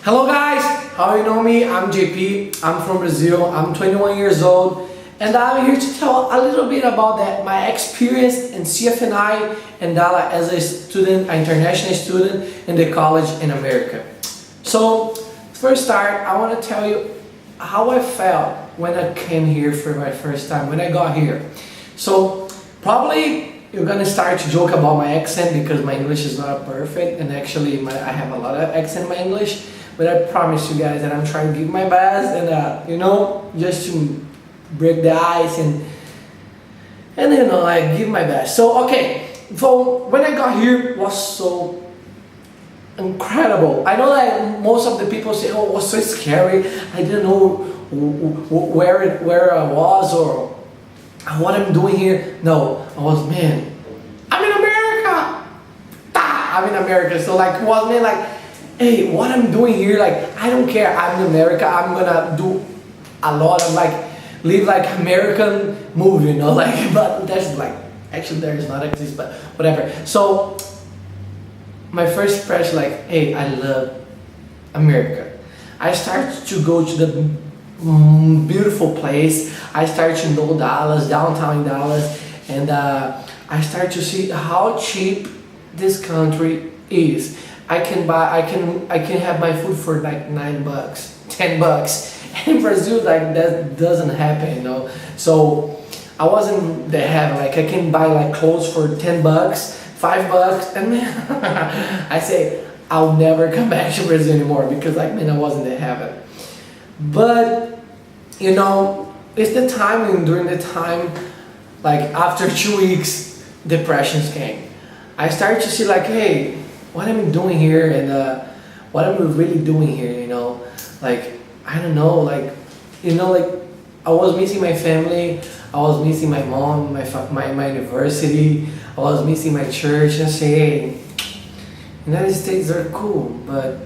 Hello guys, how you know me? I'm JP, I'm from Brazil, I'm 21 years old, and I'm here to tell a little bit about my experience in CFNI and Dallas as a student, an international student in the college in America. So, first start, I want to tell you how I felt when I came here for my first time, when I got here. So, probably you're gonna start to joke about my accent because my English is not perfect, and actually I have a lot of accent in my English. But I promise you guys that I'm trying to give my best and just to break the ice and give my best. So so when I got here, it was so incredible. I know that most of the people say, "Oh, it was so scary. I didn't know where I was or what I'm doing here." No, I'm in America. I'm in America. So it was hey, what I'm doing here, I don't care, I'm in America, I'm gonna do a lot of live American movie, but there's actually there is not exist, but whatever. So, my first impression, hey, I love America. I started to go to the beautiful place, I started to know Dallas, downtown Dallas, and I started to see how cheap this country is. I can have my food for $9, $10. In Brazil, that doesn't happen, So I wasn't that happy. I can buy clothes for $10, $5, and I say I'll never come back to Brazil anymore because I wasn't that happy. But it's the time, and during the time, after 2 weeks, depressions came. I started to see hey, what I'm doing here and what I'm really doing here, I don't know, I was missing my family, I was missing my mom, my university, I was missing my church, and say, hey, United States are cool, but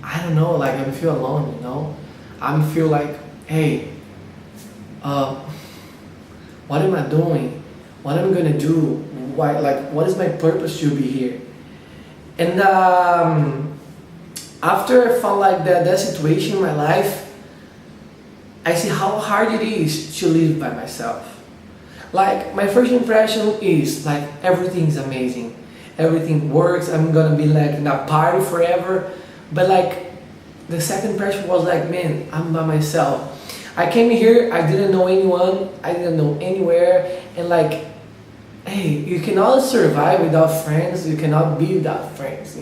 I don't know, I feel alone, I feel hey, what am I doing? What am I gonna do? Why, what is my purpose to be here? And after I found that situation in my life, I see how hard it is to live by myself. My first impression is everything's amazing, everything works, I'm gonna be in a party forever. But the second impression was man, I'm by myself. I came here, I didn't know anyone, I didn't know anywhere, and hey, you cannot survive without friends, you cannot be without friends,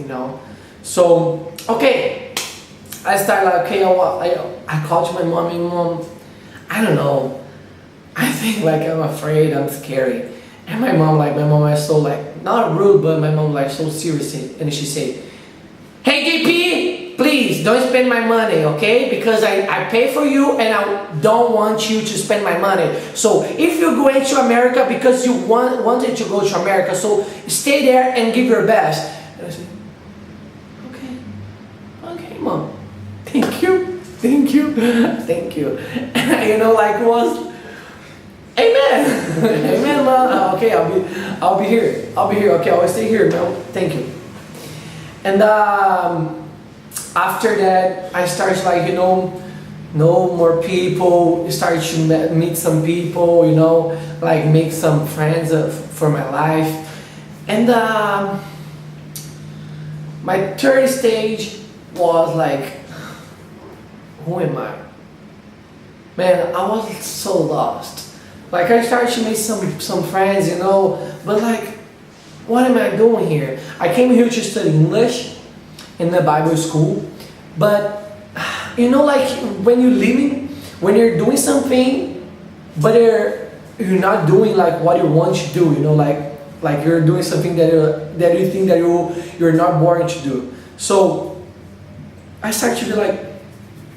So, I started I called to my mom, and mom, I don't know, I think I'm afraid, I'm scary. And my mom was so not rude, but my mom so serious, and she said, "Hey JP, please don't spend my money, okay? Because I pay for you and I don't want you to spend my money. So if you're going to America because you wanted to go to America, so stay there and give your best." And I said, okay, mom. Thank you. And it was, amen. Amen, mom. Okay, I'll be here. Okay, I'll stay here, mom. Thank you. And after that, I started know more people, started to meet some people, make some friends for my life. And my third stage was who am I? Man, I was so lost. I started to meet some friends, but what am I doing here? I came here to study English in the Bible school, but when you're living, when you're doing something, but you're not doing what you want to do, you're doing something that you think that you're not born to do. So I started to be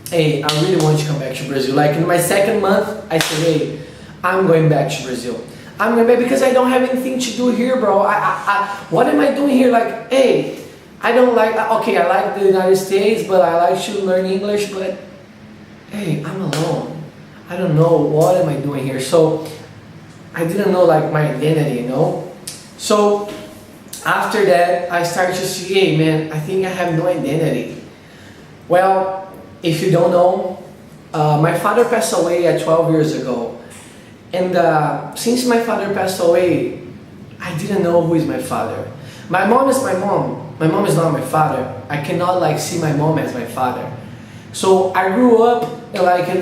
hey, I really want to come back to Brazil. In my second month, I said, hey, I'm going back to Brazil. I'm going back because I don't have anything to do here, bro. What am I doing here? Hey, I don't okay, I like the United States, but I like to learn English, but hey, I'm alone. I don't know, what am I doing here? So I didn't know my identity, So after that, I started to see, hey man, I think I have no identity. Well, if you don't know, my father passed away at 12 years ago. And since my father passed away, I didn't know who is my father. My mom is my mom. My mom is not my father. I cannot like see my mom as my father. So I grew up like in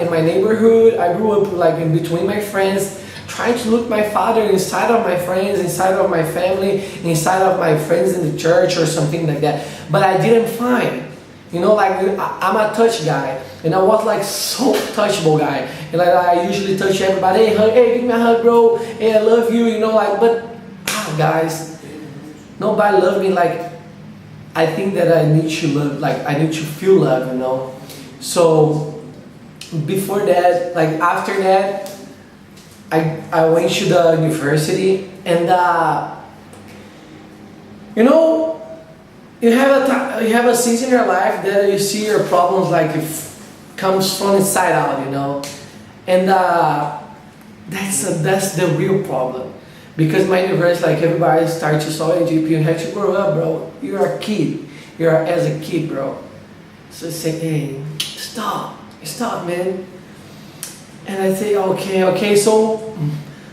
my neighborhood. I grew up like in between my friends, trying to look my father inside of my friends, inside of my family, inside of my friends in the church or something like that. But I didn't find. You know, like I'm a touch guy, and I was like so touchable guy, and like I usually touch everybody. Hey, hug, hey, give me a hug, bro. Hey, I love you. You know, like, but guys, nobody loved me like I think that I need to love, like I need to feel love. You know, so before that, like after that, I went to the university, and you know. You have a season in your life that you see your problems like it comes from inside out, you know, and that's the real problem, because my university, like everybody starts to say, hey, GP, you have to grow up, bro. You're a kid. You're as a kid, bro. So I say, hey, stop, man. And I say, okay. So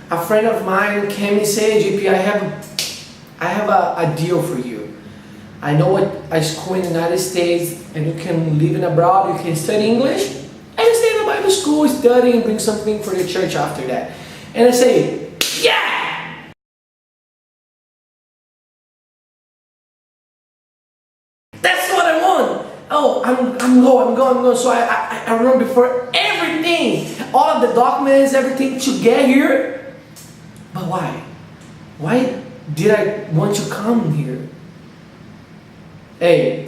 a friend of mine came and said, GP, I have a deal for you. I know a school in the United States, and you can live in abroad, you can study English, and stay in a Bible school, study, and bring something for the church after that. And I say, yeah! That's what I want! Oh, I'm going. So I run before everything, all of the documents, everything to get here. But why? Why did I want to come here? Hey,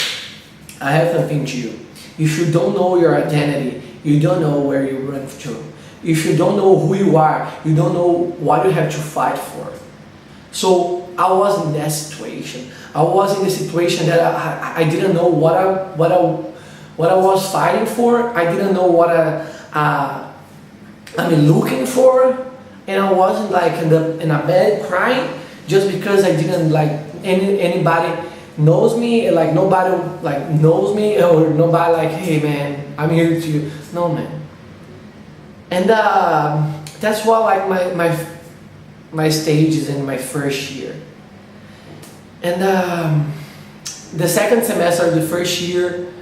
I have something to you. If you don't know your identity, you don't know where you run to. If you don't know who you are, you don't know what you have to fight for. So I was in that situation. I was in the situation that I didn't know what I was fighting for. I didn't know what I'm looking for, and I wasn't like in a bed crying just because I didn't like anybody knows me, like nobody like knows me, or nobody like, hey man, I'm here to you. No, man. And that's why like my stage is in my first year. And the second semester of the first year,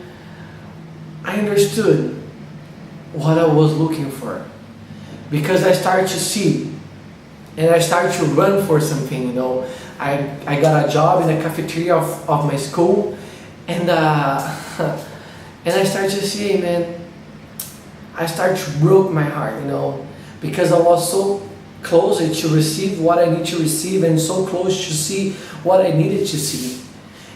I understood what I was looking for, because I started to see, and I started to run for something, you know. I got a job in the cafeteria of my school, and and I started to see, man, I started to broke my heart, you know, because I was so close to receive what I need to receive, and so close to see what I needed to see.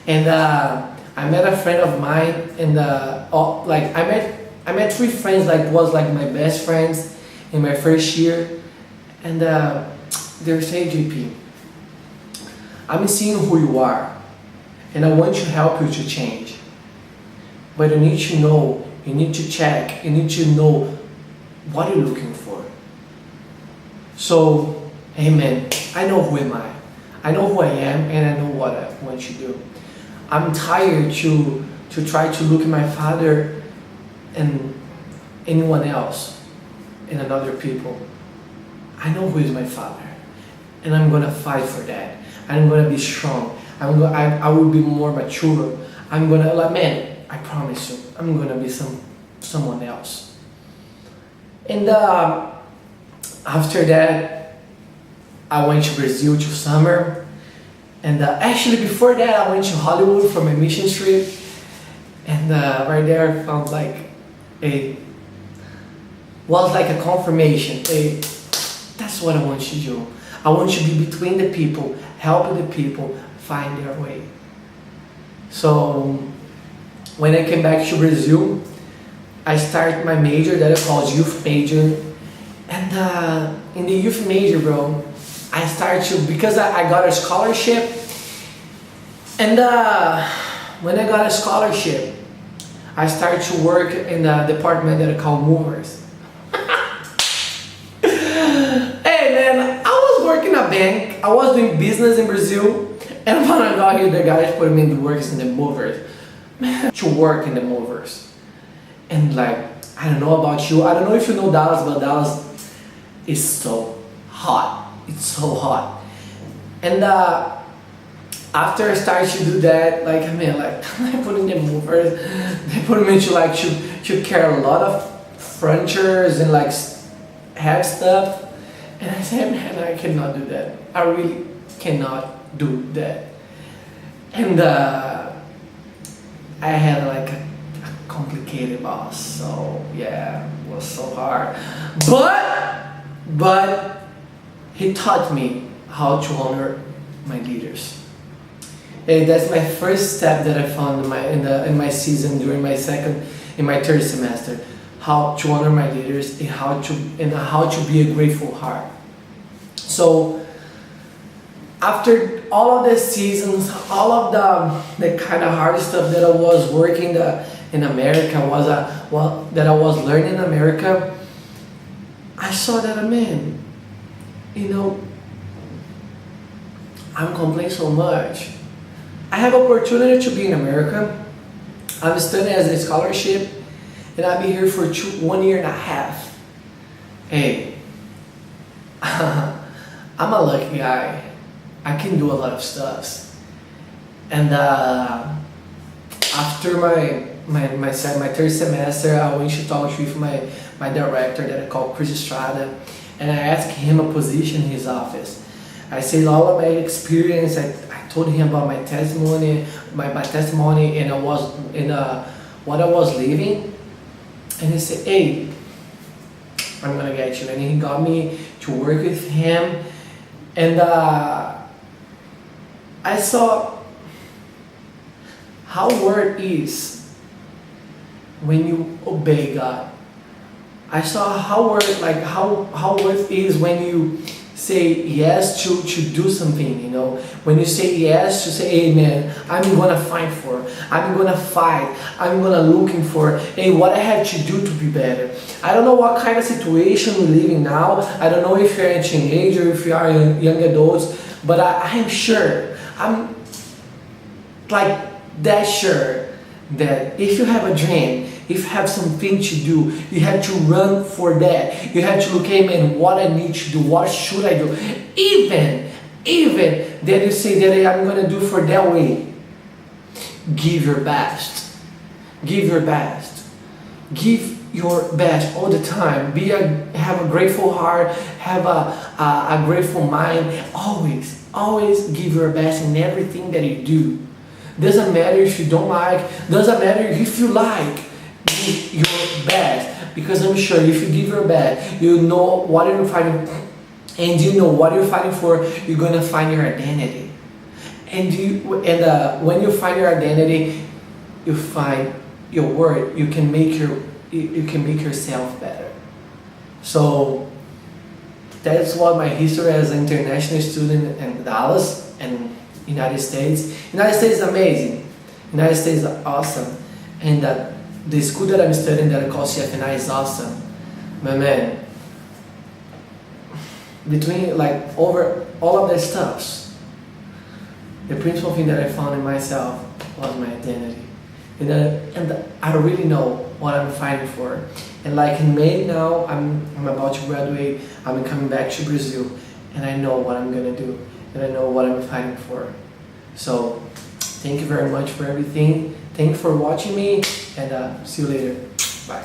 And I met a friend of mine, and like I met three friends, like was like my best friends in my first year, and they say, JP, I'm seeing who you are, and I want to help you to change. But you need to know, you need to check, you need to know what you're looking for. So, hey man, I know who am I know who I am, and I know what I want to do. I'm tired to try to look at my father and anyone else and another people. I know who is my father, and I'm gonna fight for that. I'm gonna be strong. I will be more mature. I'm gonna, like, man, I promise you, I'm gonna be someone else. And after that, I went to Brazil to summer. And actually before that, I went to Hollywood for my mission trip. And right there, I found like was like a confirmation. That's what I want to do. I want to be between the people, helping the people find their way. So when I came back to Brazil, I started my major that I called youth major. And in the youth major, bro, I started to, because I got a scholarship. And when I got a scholarship, I started to work in the department that I call movers. Hey man, I was working in a bank, I was doing business in Brazil, And when I got here, the guys put me in the works in the movers. Man, to work in the movers. And like, I don't know about you, I don't know if you know Dallas, but Dallas is so hot. It's so hot. And after I started to do that, like, man, like, I put in the movers, they put me to like, to carry a lot of furnitures and like, have stuff. And I said, man, I cannot do that. I really cannot do that. And I had like a complicated boss, so yeah, it was so hard. But he taught me how to honor my leaders. And that's my first step that I found in my season during my third semester. How to honor my leaders and how to be a grateful heart. So after all of the seasons, all of the kind of hard stuff that I was working in America that I was learning in America, I saw that, man, you know, I'm complaining so much. I have opportunity to be in America. I'm studying as a scholarship, and I'll be here for 1 year and a half. Hey, I'm a lucky guy. I can do a lot of stuff. And after my third semester, I went to talk with my director that I call Chris Estrada, and I asked him a position in his office. I said all of my experience. I told him about my testimony, and I was in what I was living. And he said, "Hey, I'm gonna get you." And he got me to work with him, and I saw how word is when you obey God. I saw how word is when you say yes to do something, you know. When you say yes to say, "Hey man, I'm gonna fight for, I'm gonna fight, I'm gonna looking for, hey, what I have to do to be better." I don't know what kind of situation we're living now. I don't know if you're a teenager, if you are young adults, but I am sure, I'm like that sure that if you have a dream, if you have something to do, you have to run for that. You have to look, hey man, what I need to do, what should I do? Even that you say that, hey, I'm gonna do for that way. Give your best. Give your best. Give your best all the time. Have a grateful heart. Have a grateful mind. Always give your best in everything that you do. Doesn't matter if you don't like. Doesn't matter if you like. Give your best, because I'm sure if you give your best, you know what you're fighting, and you know what you're fighting for. You're gonna find your identity, and when you find your identity, you find your worth. You can make yourself better. So that's what my history as an international student in Dallas and United States. United States is amazing. United States is awesome, and the school that I'm studying that I call CFNI is awesome. My man, between like over all of the stuffs, the principal thing that I found in myself was my identity. And I really know what I'm fighting for. And like in May now, I'm about to graduate, I'm coming back to Brazil, and I know what I'm gonna do, and I know what I'm fighting for. So thank you very much for everything. Thank you for watching me, and see you later. Bye.